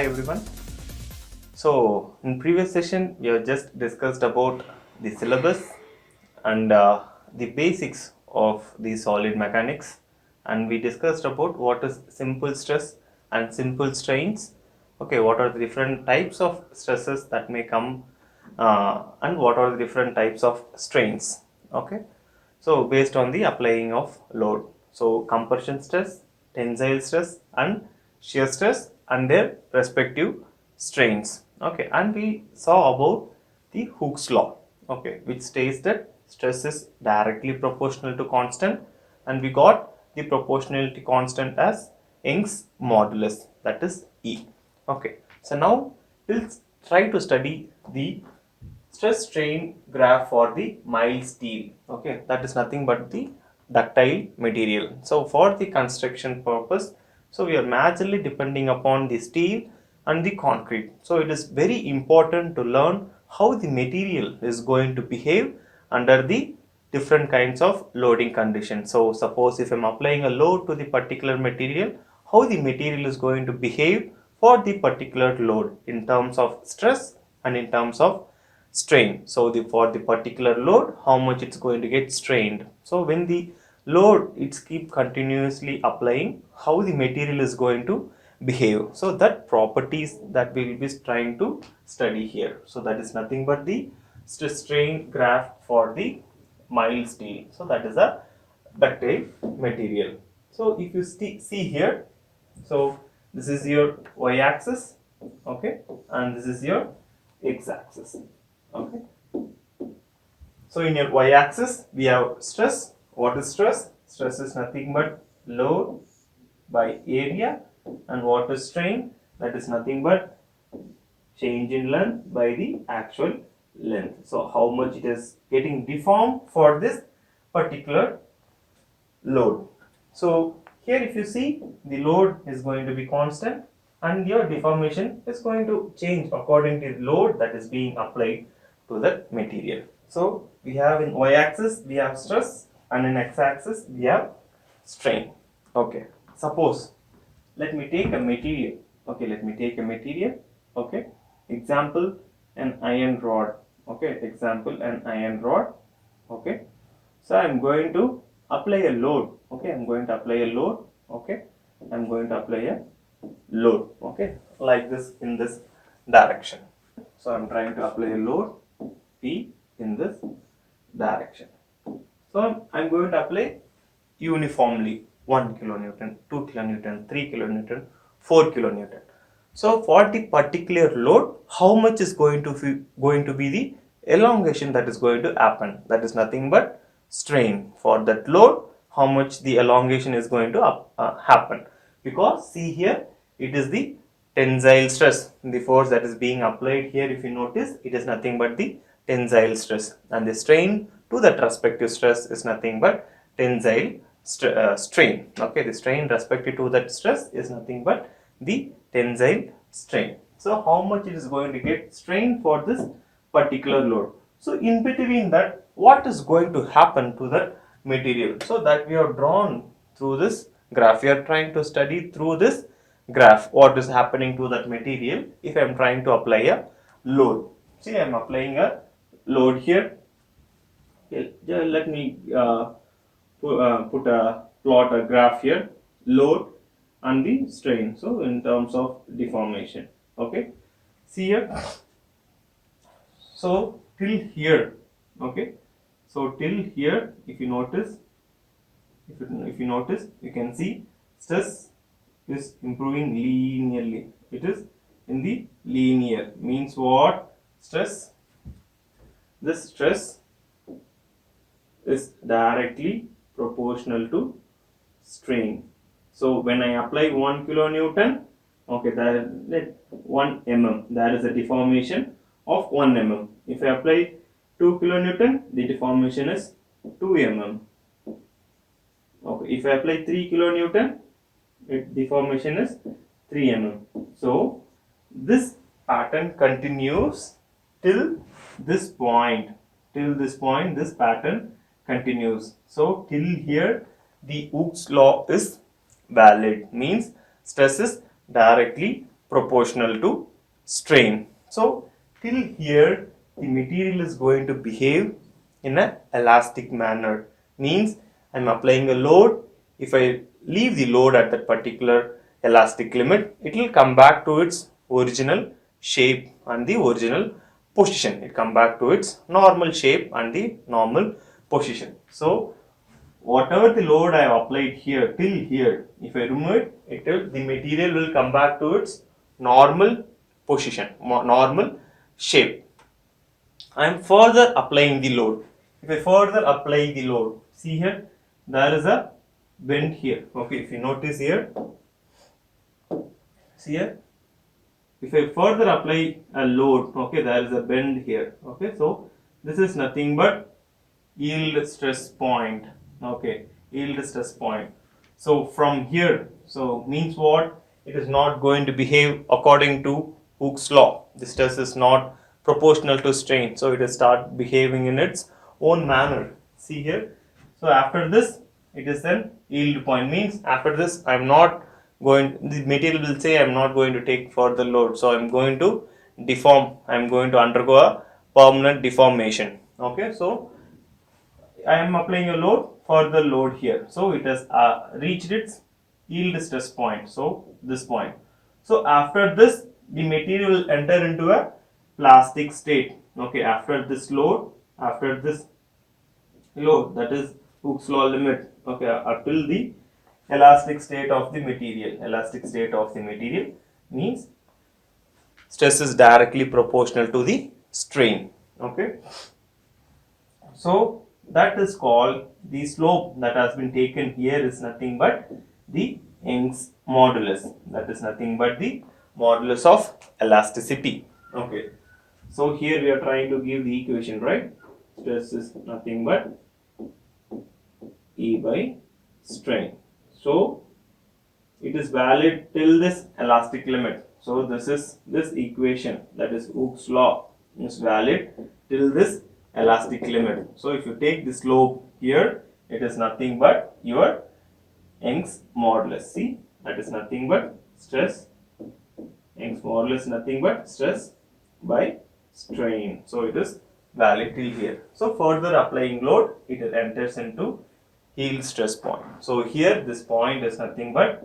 Hi everyone. So in previous session we have just discussed about the syllabus and the basics of the solid mechanics, and we discussed about what is simple stress and simple strains. Okay, what are the different types of stresses that may come and what are the different types of strains. Okay, so based on the applying of load, so compression stress, tensile stress and shear stress and their respective strains. Okay, and we saw about the Hooke's law, okay, which states that stress is directly proportional to constant, and we got the proportionality constant as Young's modulus, that is E. Okay, so now we'll try to study the stress strain graph for the mild steel. Okay, that is nothing but the ductile material. So for the construction purpose, so we are majorly depending upon the steel and the concrete. So it is very important to learn how the material is going to behave under the different kinds of loading conditions. So suppose if I am applying a load to the particular material, how the material is going to behave for the particular load in terms of stress and in terms of strain. So for the particular load, how much it's going to get strained. So when the load it's keep continuously applying, how the material is going to behave. So that properties that we will be trying to study here. So that is nothing but the stress strain graph for the mild steel. So that is a ductile material. So if you see here, so this is your y-axis, okay, and this is your x-axis. Okay. So in your y-axis we have stress. What is stress? Stress is nothing but load by area, and what is strain? That is nothing but change in length by the actual length. So how much it is getting deformed for this particular load. So here if you see, the load is going to be constant and your deformation is going to change according to the load that is being applied to the material. So we have in y-axis we have stress and in x-axis we have strain. Okay, suppose let me take a material. Okay, let me take a material. Okay, example an iron rod. Okay, example an iron rod. Okay, so I'm going to apply a load. Okay, I'm going to apply a load. Okay, I'm going to apply a load. Okay, like this in this direction. So I'm trying to apply a load P in this direction. So I'm going to apply uniformly 1 kilonewton, 2 kilonewton, 3 kilonewton, 4 kilonewton. So for the particular load, how much is going to be the elongation that is going to happen? That is nothing but strain. For that load, how much the elongation is going to happen? Because see here, it is the tensile stress, the force that is being applied here. If you notice, it is nothing but the tensile stress, and the strain to that respective stress is nothing but tensile strain. Okay, the strain respective to that stress is nothing but the tensile strain. So how much it is going to get strain for this particular load. So in between that, what is going to happen to that material? So that we have drawn through this graph. We are trying to study through this graph what is happening to that material if I am trying to apply a load. See, I am applying a load here. Let me put a plot a graph here, load and the strain. So in terms of deformation, okay, see here, so till here, okay, so till here, if you notice, if you notice, you can see stress is improving linearly. It is in the linear, means what? Stress, this stress is directly proportional to strain. So when I apply 1 kilonewton, okay, there is 1 mm, there is a deformation of 1 mm. If I apply 2 kilonewton, the deformation is 2 mm. Okay, if I apply 3 kilonewton, deformation is 3 mm. So this pattern continues till this point. Till this point, this pattern continues. So till here, the Hooke's law is valid, means stress is directly proportional to strain. So till here the material is going to behave in an elastic manner. Means I am applying a load. If I leave the load at that particular elastic limit, it will come back to its original shape and the original position. It come back to its normal shape and the normal position. So whatever the load I have applied here till here, if I remove it, the material will come back to its normal position, normal shape. I am further applying the load. If I further apply the load, see here, there is a bend here. Okay, if you notice here, see here, if I further apply a load, okay, there is a bend here. Okay, so this is nothing but yield stress point. Okay, yield stress point. So from here, so means what? It is not going to behave according to Hooke's law. The stress is not proportional to strain, so it will start behaving in its own manner. See here. So after this, it is an yield point. Means after this, I am not going. The material will say I am not going to take further load, so I am going to deform. I am going to undergo a permanent deformation. Okay, so I am applying a load, further load here. So it has reached its yield stress point. So this point. So after this, the material will enter into a plastic state. Okay, after this load, that is Hooke's law limit. Okay, up till the elastic state of the material. Elastic state of the material means stress is directly proportional to the strain. Okay. So that is called the slope that has been taken here is nothing but the Young's modulus. That is nothing but the modulus of elasticity. Okay. So here we are trying to give the equation, right? Stress is nothing but E by strain. So it is valid till this elastic limit. So this equation, that is Hooke's law, is valid till this elastic limit. So if you take the slope here, it is nothing but your Young's modulus. See, that is nothing but stress. Young's modulus nothing but stress by strain. So it is valid till here. So further applying load, it enters into yield stress point. So here this point is nothing but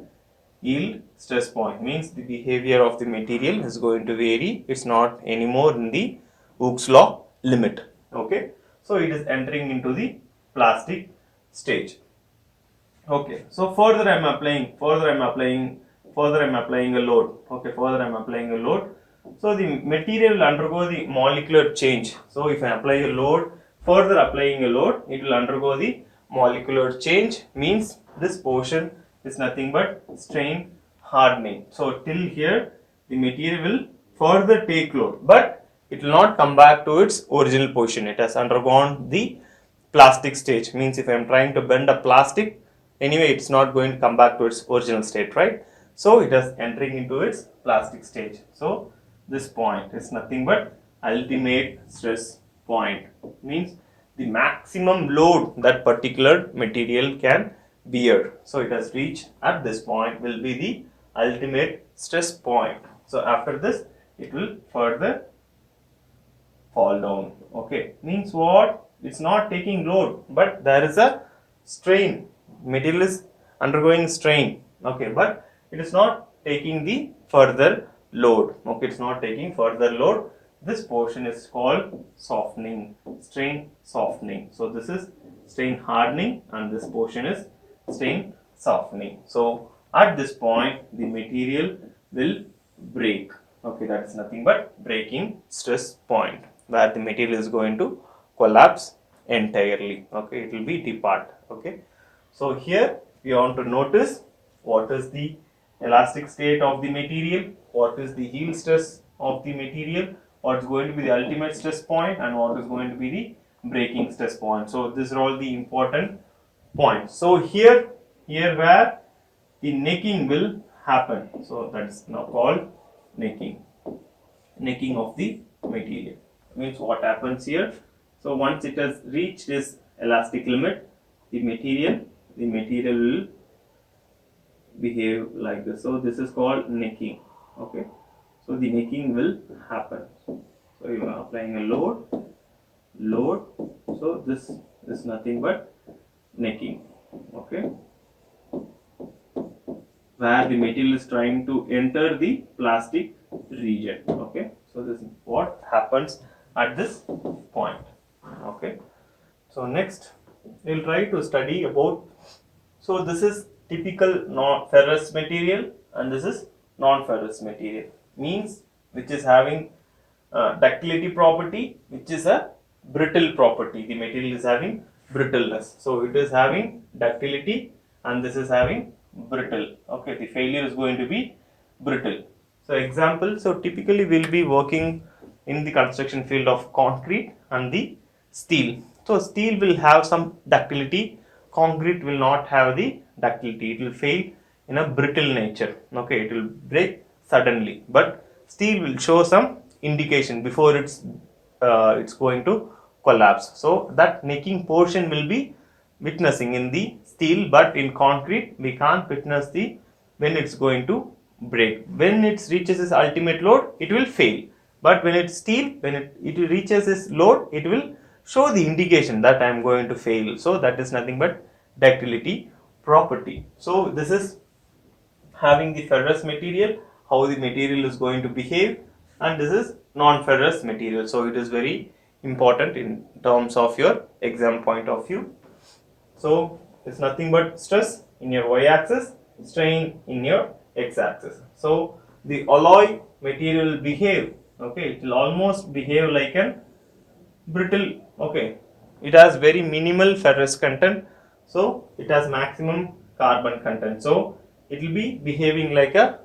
yield stress point. Means the behavior of the material is going to vary. It's not anymore in the Hooke's law limit. Okay, so it is entering into the plastic stage. Okay, so further I am applying a load. Okay, further I am applying a load. So the material will undergo the molecular change. So if I apply a load, further applying a load, it will undergo the molecular change. Means this portion is nothing but strain hardening. So till here the material will further take load, but it will not come back to its original position. It has undergone the plastic stage. Means if I am trying to bend a plastic, anyway it's not going to come back to its original state, right? So it is entering into its plastic stage. So this point is nothing but ultimate stress point. Means the maximum load that particular material can bear. So it has reached at this point will be the ultimate stress point. So after this it will further fall down. Okay, means what? It's not taking load, but there is a strain. Material is undergoing strain. Okay, but it is not taking the further load. Okay, it's not taking further load. This portion is called softening, strain softening. So this is strain hardening and this portion is strain softening. So at this point the material will break. Okay, that is nothing but breaking stress point, where the material is going to collapse entirely. Okay, it will be depart. Okay, so here we want to notice what is the elastic state of the material, what is the yield stress of the material, what is going to be the ultimate stress point, and what is going to be the breaking stress point. So these are all the important points. So here where the necking will happen. So that is now called necking of the material. Means what happens here? So once it has reached this elastic limit, the material will behave like this. So this is called necking. Okay, so the necking will happen. So you are applying a load. So this is nothing but necking. Okay, where the material is trying to enter the plastic region. Okay, so this is what happens at this point. Okay, so next we'll try to study about, so this is typical non-ferrous material and this is non-ferrous material, means which is having ductility property, which is a brittle property. The material is having brittleness, so it is having ductility and this is having brittle. Okay, the failure is going to be brittle. So example, so typically we'll be working in the construction field of concrete and the steel. So steel will have some ductility, concrete will not have the ductility, it will fail in a brittle nature. Okay, it will break suddenly, but steel will show some indication before it's going to collapse. So that necking portion will be witnessing in the steel, but in concrete we can't witness the when it's going to break. When it reaches its ultimate load, it will fail. But when it's steel, when it reaches its load, it will show the indication that I am going to fail. So that is nothing but ductility property. So this is having the ferrous material, how the material is going to behave, and this is non-ferrous material. So it is very important in terms of your exam point of view. So it's nothing but stress in your y-axis, strain in your x-axis. So the alloy material will behave, okay, it will almost behave like an brittle. Okay, it has very minimal ferrous content, so it has maximum carbon content. So it will be behaving like a,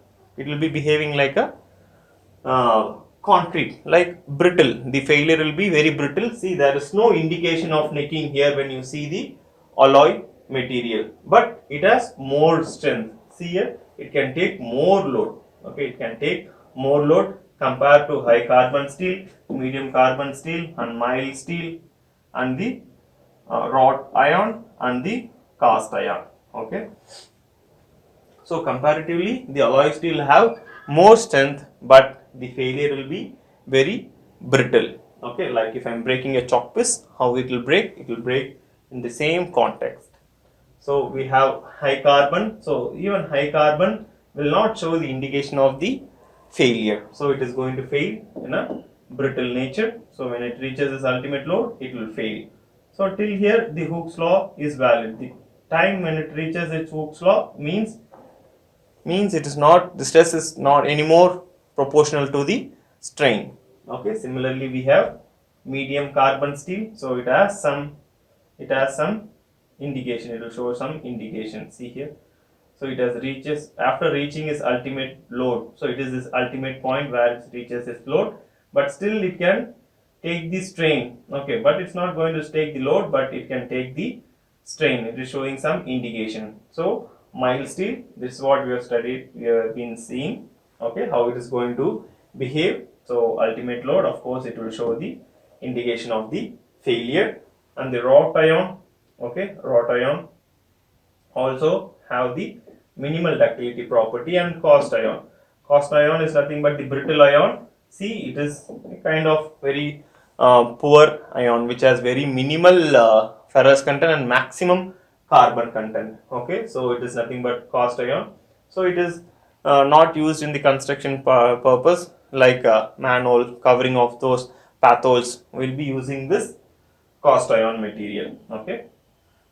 concrete, like brittle. The failure will be very brittle. See, there is no indication of necking here when you see the alloy material, but it has more strength. See here, it can take more load. Okay, it can take more load compared to high carbon steel, medium carbon steel, and mild steel, and the wrought iron and the cast iron. Okay, so comparatively, the alloy steel have more strength, but the failure will be very brittle. Okay, like if I am breaking a chalk piece, how it will break? It will break in the same context. So we have high carbon. So even high carbon will not show the indication of the failure. So it is going to fail in a brittle nature. So when it reaches its ultimate load, it will fail. So till here the Hooke's law is valid. The time when it reaches its Hooke's law means it is not, the stress is not anymore proportional to the strain. Okay, similarly we have medium carbon steel, so it has some indication, it will show some indication. See here, so it has reaches, after reaching its ultimate load, so it is this ultimate point where it reaches its load, but still it can take the strain. Okay, but it's not going to take the load, but it can take the strain. It is showing some indication. So mild steel, this is what we have studied, we have been seeing. Okay, how it is going to behave. So ultimate load, of course it will show the indication of the failure. And the wrought iron, okay, wrought iron also have the minimal ductility property. And cast iron, cast iron is nothing but the brittle iron. See, it is kind of very poor ion which has very minimal ferrous content and maximum carbon content. Okay, so it is nothing but cast iron. So it is not used in the construction purpose, like manhole covering of those pathholes. Will be using this cast iron material. Okay,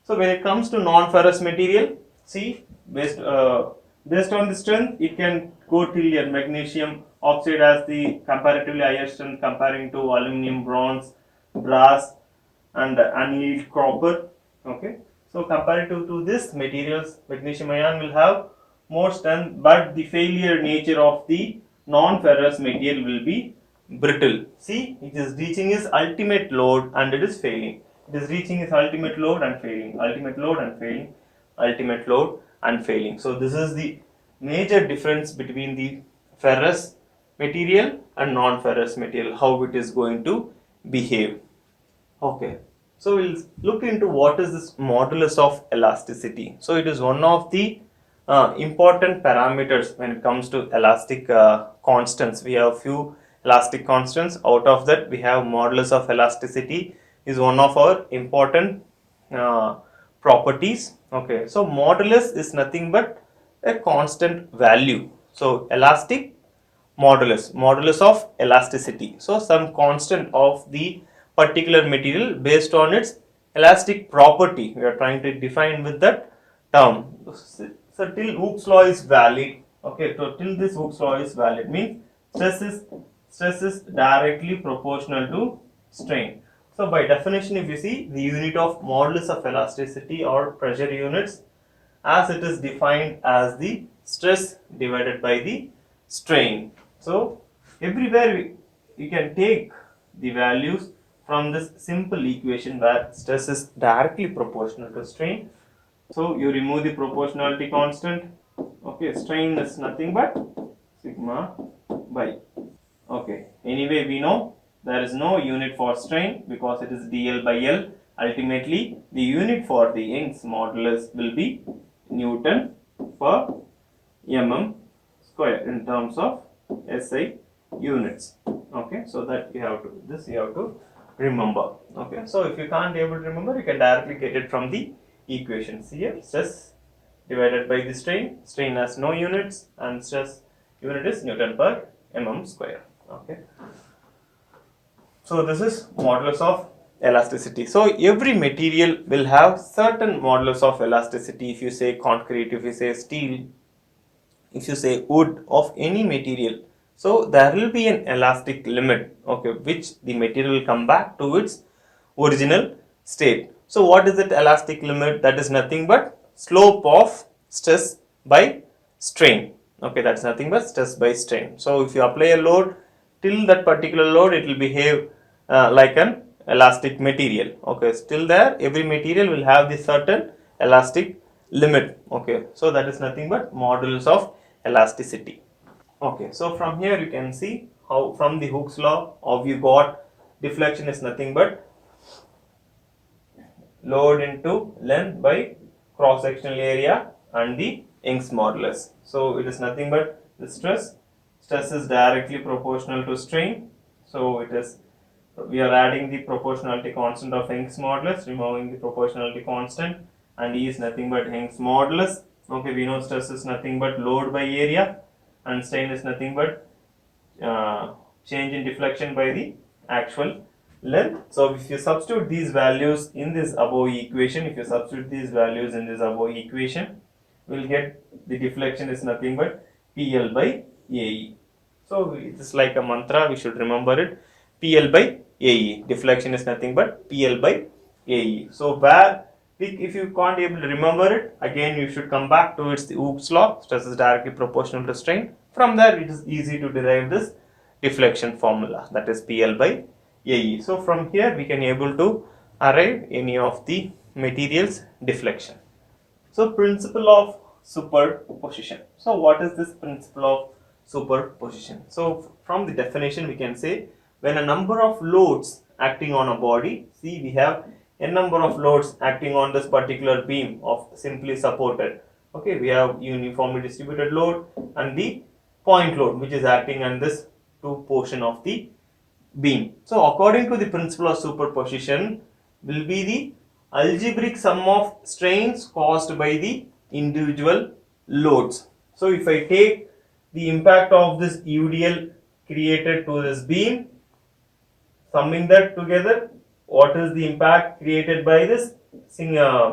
so when it comes to non-ferrous material, see, based on the strength, it can go till your magnesium oxide has the comparatively higher strength comparing to aluminum, bronze, brass, and annealed copper. Okay, so comparative to this materials, magnesium ion will have more strength, but the failure nature of the non-ferrous material will be brittle. See, it is reaching its ultimate load and it is failing. It is reaching its ultimate load and failing, ultimate load and failing, ultimate load and failing. So this is the major difference between the ferrous material and non-ferrous material, how it is going to behave. Okay, so we'll look into what is this modulus of elasticity. So it is one of the important parameters when it comes to elastic constants. We have few elastic constants. Out of that, we have modulus of elasticity is one of our important uh, properties. Okay, so modulus is nothing but a constant value. So elastic modulus of elasticity. So some constant of the particular material based on its elastic property. We are trying to define with that term. So till Hooke's law is valid. Okay, so till this Hooke's law is valid means stress is directly proportional to strain. So by definition, if you see the unit of modulus of elasticity or pressure units, as it is defined as the stress divided by the strain. So everywhere we can take the values from this simple equation where stress is directly proportional to strain. So you remove the proportionality constant. Okay, strain is nothing but sigma by. Okay, anyway we know there is no unit for strain because it is dl by L. Ultimately, the unit for the Young's modulus will be Newton per mm square in terms of SI units. Okay, so that you have to remember. Okay, so if you can't able to remember, you can directly get it from the equations here. Stress divided by the strain. Strain has no units and stress unit is Newton per mm square. Okay, so this is modulus of elasticity. So every material will have certain modulus of elasticity. If you say concrete, if you say steel, if you say wood, of any material, so there will be an elastic limit, okay, which the material will come back to its original state. So what is that elastic limit? That is nothing but slope of stress by strain. Okay, that's nothing but stress by strain. So if you apply a load, till that particular load it will behave like an elastic material. Okay, still there every material will have this certain elastic limit. Okay, so that is nothing but modulus of elasticity. Okay, so from here you can see how from the Hooke's law of you got deflection is nothing but load into length by cross sectional area and the Young's modulus. So it is nothing but the stress. Stress is directly proportional to strain. So it is, we are adding the proportionality constant of Young's modulus, removing the proportionality constant, and E is nothing but Young's modulus. Okay, we know stress is nothing but load by area and strain is nothing but change in deflection by the actual length. So if you substitute these values in this above equation, we'll get the deflection is nothing but PL by AE. So it is like a mantra, we should remember it. PL by AE. Deflection is nothing but PL by AE. So where if you can't able to remember it, again you should come back to its Hooke's law. Stress is directly proportional to strain. From there it is easy to derive this deflection formula, that is PL by AE. So from here we can able to arrive any of the materials deflection. So principle of superposition. So what is this principle of superposition? So from the definition we can say when a number of loads acting on a body, see we have n number of loads acting on this particular beam of simply supported. Okay, we have uniformly distributed load and the point load which is acting on this two portion of the beam. So according to the principle of superposition will be the algebraic sum of strains caused by the individual loads. So if I take the impact of this UDL created to this beam, summing that together, what is the impact created by this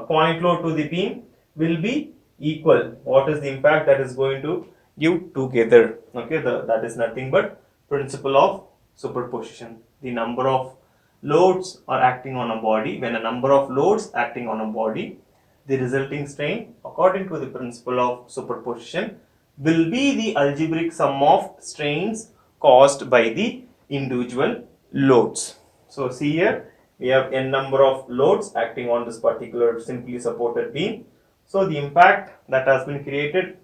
point load to the beam will be equal. What is the impact that is going to give together? Okay, that is nothing but principle of superposition. The number of loads are acting on a body. When a number of loads acting on a body, the resulting strain according to the principle of superposition will be the algebraic sum of strains caused by the individual loads. So see here we have n number of loads acting on this particular simply supported beam. So the impact that has been created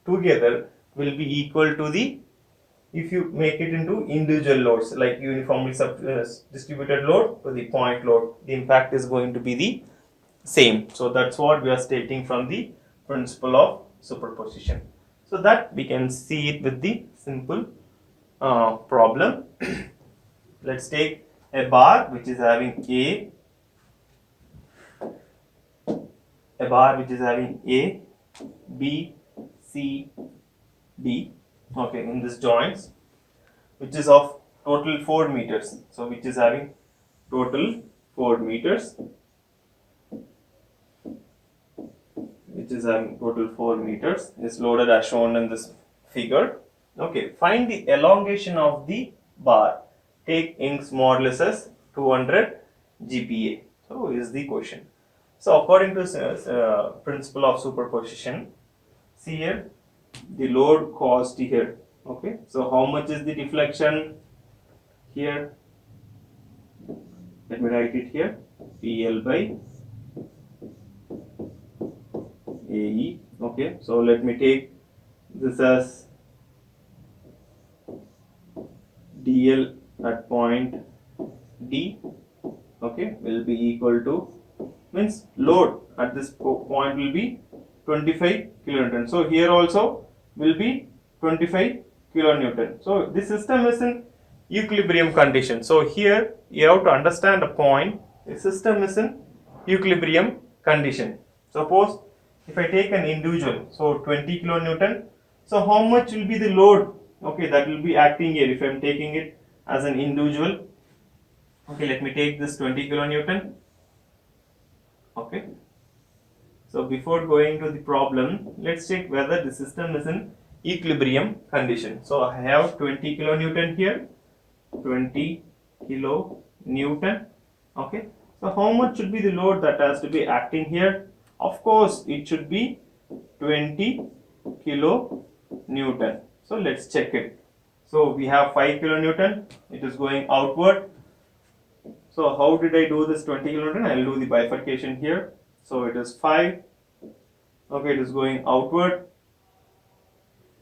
together will be equal to the, if you make it into individual loads like uniformly distributed load to the point load, the impact is going to be the same. So that's what we are stating from the principle of superposition. So that we can see it with the simple problem. Let's take a bar which is having A, B, C, D, okay, in this joints, which is of total 4 meters. So which is having total 4 meters, which is having total 4 meters, is loaded as shown in this figure. Okay, find the elongation of the bar. Take Young's modulus as 200 GPa. So is the question. So according to principle of superposition, see here the load caused here. Okay, so how much is the deflection here? Let me write it here. PL by AE. Okay, so let me take this as DL at point D. Okay, will be equal to, means load at this point will be 25 kilonewton. So here also will be 25 kilonewton. So this system is in equilibrium condition. So here you have to understand a point. The system is in equilibrium condition. Suppose if I take an individual, so 20 kilonewton. So how much will be the load? Okay, that will be acting here if I am taking it as an individual. Okay, let me take this 20 kilonewton. Okay, so before going to the problem, let's check whether the system is in equilibrium condition. So I have 20 kilonewton here, 20 kilonewton. Okay, so how much should be the load that has to be acting here? Of course, it should be 20 kilonewton. So let's check it. So we have 5 kilonewton, it is going outward. So how did I do this 20 kilonewton? I will do the bifurcation here. So it is 5. Okay, it is going outward.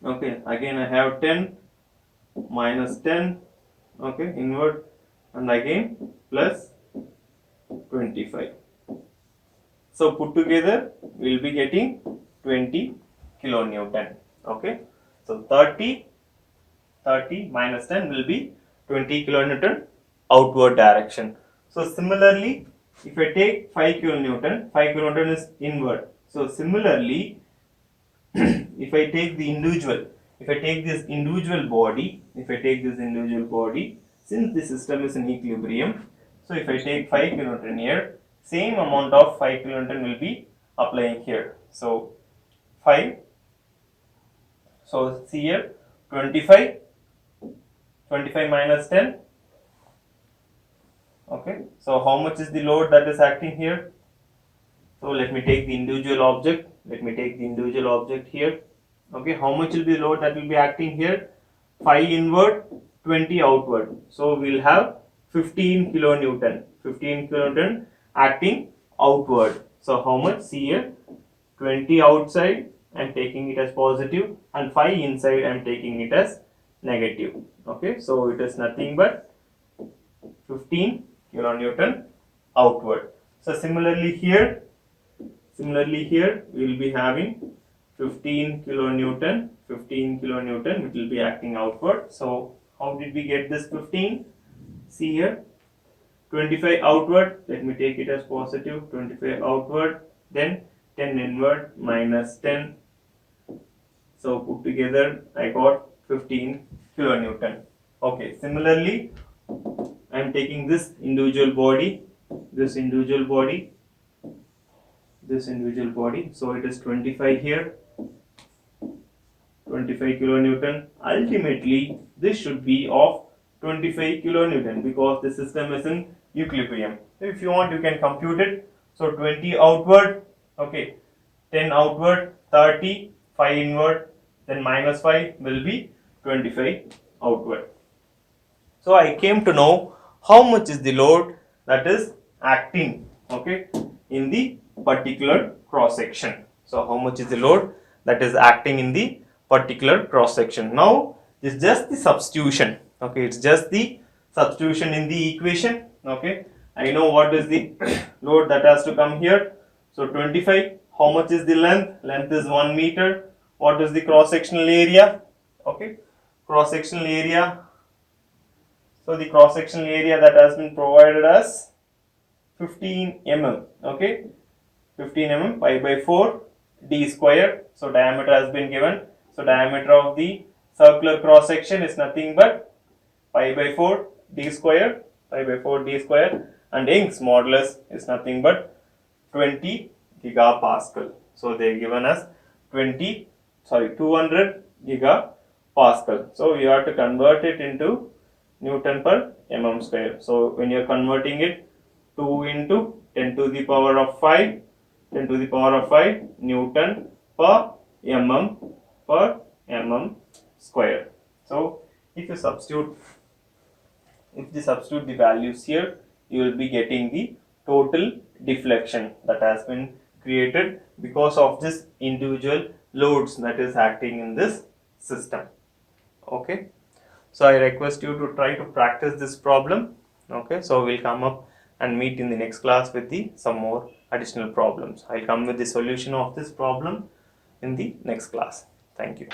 Okay, again I have 10 minus 10. Okay, inward, and again plus 25. So put together we will be getting 20 kilonewton. Okay, so 30 minus 10 will be 20 kilonewton outward direction. So similarly, if I take 5 kilonewton is inward. So similarly, if I take this individual body, since the system is in equilibrium, so if I take 5 kilonewton here, same amount of 5 kilonewton will be applying here. So 5, so see here 25 minus 10. Okay, so how much is the load that is acting here? So let me take the individual object. Here. Okay, how much will be the load that will be acting here? 5 inward, 20 outward. So we will have 15 kilonewton acting outward. So how much? See here, 20 outside I am taking it as positive, and 5 inside I am taking it as negative. Okay, so it is nothing but 15 kilonewton outward. So similarly here we will be having 15 kilonewton which will be acting outward. So how did we get this 15? See here, 25 outward, let me take it as positive, 25 outward, then 10 inward minus 10. So put together I got 15 kilonewton. Okay, similarly I am taking this individual body, so it is 25 here, 25 kilonewton. Ultimately this should be of 25 kilonewton because the system is in equilibrium. If you want, you can compute it. So 20 outward, okay, 10 outward, 30, 5 inward, then minus 5 will be 25 outward. So I came to know how much is the load that is acting, okay, in the particular cross section. So how much is the load that is acting in the particular cross section? Now it's just the substitution. Okay, it's just the substitution in the equation. Okay, I know what is the load that has to come here. So 25, How much is the length? Length is 1 meter. What is the cross sectional area? Okay, cross sectional area. So the cross sectional area that has been provided as 15 mm. Okay, 15 mm, pi by 4 d square. So diameter has been given. So diameter of the circular cross section is nothing but pi by 4 d square, pi by 4 d square, and Young's modulus is nothing but 20 gigapascal. So they given us 200 gigapascal. So we have to convert it into Newton per mm square. So when you are converting it, 2 into 10 to the power of 5, 10 to the power of 5 Newton per mm square. So if you substitute the values here, you will be getting the total deflection that has been created because of this individual loads that is acting in this system. Okay, so I request you to try to practice this problem. Okay, so we'll come up and meet in the next class with some more additional problems. I'll come with the solution of this problem in the next class. Thank you.